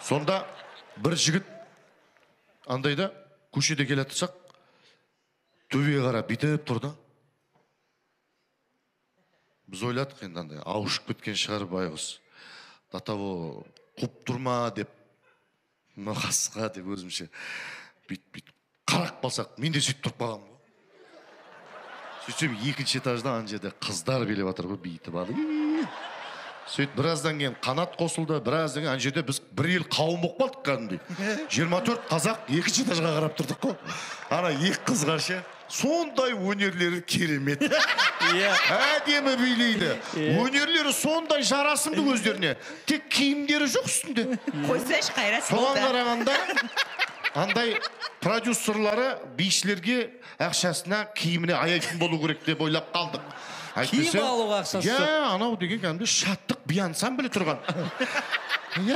Сонда бір жігіт андайда көшеде келе жатсақ, төбеге қарап бүйтіп тұр да. Біз ойладық енді андай ауышып кеткен шығар байғұс. До того құп тұрма деп, қасқа деп өзімше бүйтіп қарап қалсақ, мен де сөйтіп тұрып қалғанмын ғой. Сөйтсем екінші этажда ана жерде қыздар билеп жатыр ғой, бүйтіп алып. Сөйтіп біраздан кейін қанат қосылды, біраздан кейін ана жерде біз бір ел қауым болып қалдық кәдімгідей. 24 қазақ екінші этажға қарап тұрдық қой. Ана екі қыз қаршы. Сондай өнерлері керемет. Әдемі билейді. Өнерлері сондай жарасымды өздеріне. Тек киімдері жоқ үстінде. Қойсаш қайрат болды. Соған қарағанда андай продюсерлары бишілерге ақшасына киіміне аяйтын болу керек деп ойлап қалдық. Киім алуға ақшасы жоқ. Анау деген кәдімгі шаттық би ансамблі тұрған.